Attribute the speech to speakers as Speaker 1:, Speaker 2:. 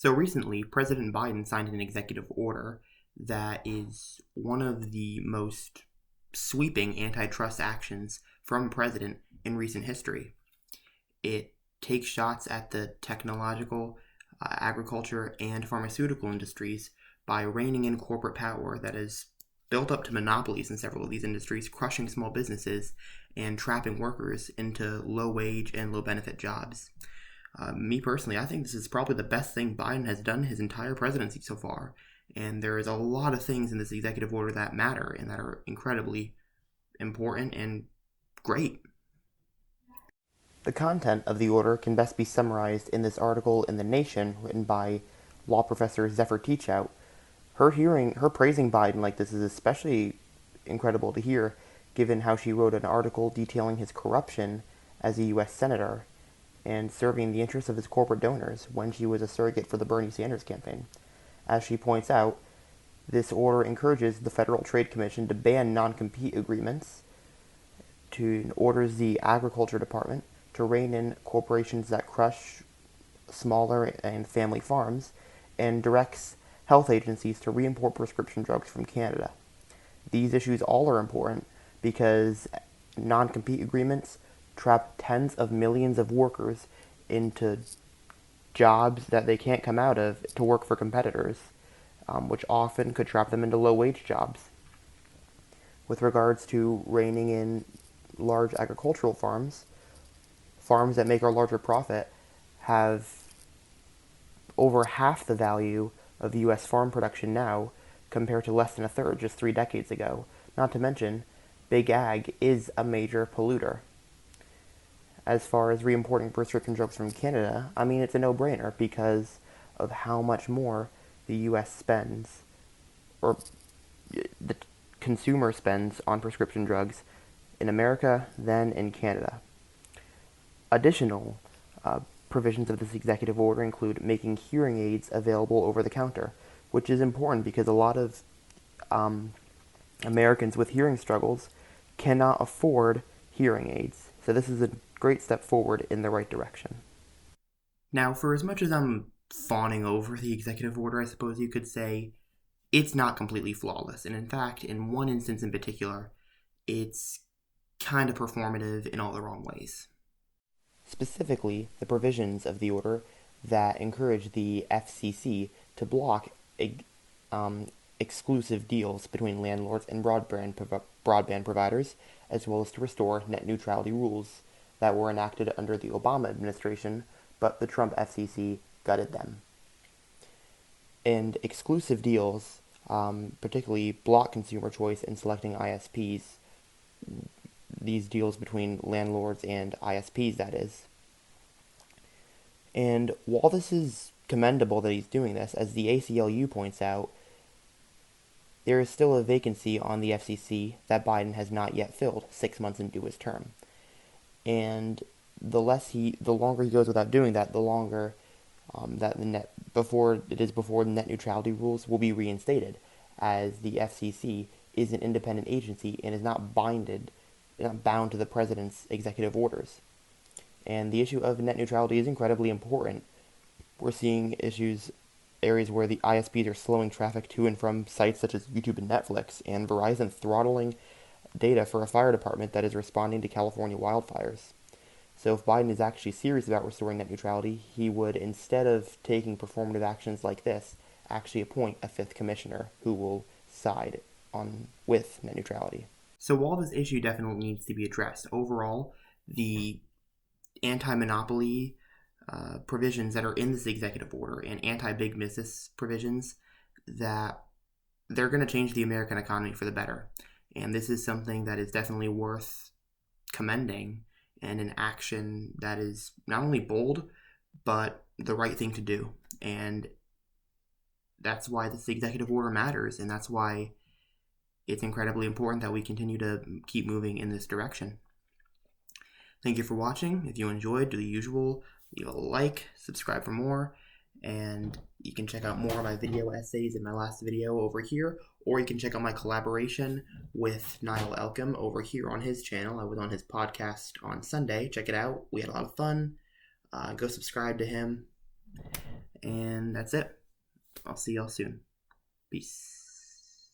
Speaker 1: So recently, President Biden signed an executive order that is one of the most sweeping antitrust actions from a president in recent history. It takes shots at the technological, agriculture, and pharmaceutical industries by reining in corporate power that has built up to monopolies in several of these industries, crushing small businesses and trapping workers into low wage and low benefit jobs. Me personally, I think this is probably the best thing Biden has done his entire presidency so far. And there is a lot of things in this executive order that matter and that are incredibly important and great.
Speaker 2: The content of the order can best be summarized in this article in The Nation written by law professor Zephyr Teachout. Her praising Biden like this is especially incredible to hear, given how she wrote an article detailing his corruption as a U.S. Senator and serving the interests of his corporate donors when she was a surrogate for the Bernie Sanders campaign. As she points out, this order encourages the Federal Trade Commission to ban non-compete agreements, orders the Agriculture Department to rein in corporations that crush smaller and family farms, and directs health agencies to reimport prescription drugs from Canada. These issues all are important because non-compete agreements trap tens of millions of workers into jobs that they can't come out of to work for competitors, which often could trap them into low-wage jobs. With regards to reining in large agricultural farms, farms that make a larger profit have over half the value of U.S. farm production now compared to less than a third just 3 decades ago. Not to mention, big ag is a major polluter. As far as reimporting prescription drugs from Canada, I mean, it's a no-brainer because of how much more the U.S. spends, or the consumer spends on prescription drugs in America than in Canada. Additional provisions of this executive order include making hearing aids available over the counter, which is important because a lot of Americans with hearing struggles cannot afford hearing aids. So this is a great step forward in the right direction.
Speaker 1: Now, for as much as I'm fawning over the executive order, I suppose you could say, it's not completely flawless. And in fact, in one instance in particular, it's kind of performative in all the wrong ways.
Speaker 2: Specifically, the provisions of the order that encourage the FCC to block exclusive deals between landlords and broadband providers, as well as to restore net neutrality rules that were enacted under the Obama administration, but the Trump FCC gutted them. And exclusive deals, particularly block consumer choice in selecting ISPs, these deals between landlords and ISPs, that is. And while this is commendable that he's doing this, as the ACLU points out, there is still a vacancy on the FCC that Biden has not yet filled 6 months into his term. And the longer he goes without doing that, the longer before the net neutrality rules will be reinstated, as the FCC is an independent agency and is not bound to the president's executive orders. And the issue of net neutrality is incredibly important. We're seeing areas where the ISPs are slowing traffic to and from sites such as YouTube and Netflix, and Verizon throttling data for a fire department that is responding to California wildfires. So if Biden is actually serious about restoring net neutrality, he would, instead of taking performative actions like this, actually appoint a fifth commissioner who will side with net neutrality.
Speaker 1: So while this issue definitely needs to be addressed, overall, the anti-monopoly provisions that are in this executive order and anti-big business provisions, that they're going to change the American economy for the better. And this is something that is definitely worth commending, and an action that is not only bold, but the right thing to do. And that's why this executive order matters, and that's why it's incredibly important that we continue to keep moving in this direction. Thank you for watching. If you enjoyed, do the usual. Leave a like, subscribe for more, and you can check out more of my video essays in my last video over here, or you can check out my collaboration with Niall Elkim over here on his channel. I was on his podcast on Sunday. Check it out. We had a lot of fun. Go subscribe to him. And that's it. I'll see y'all soon. Peace.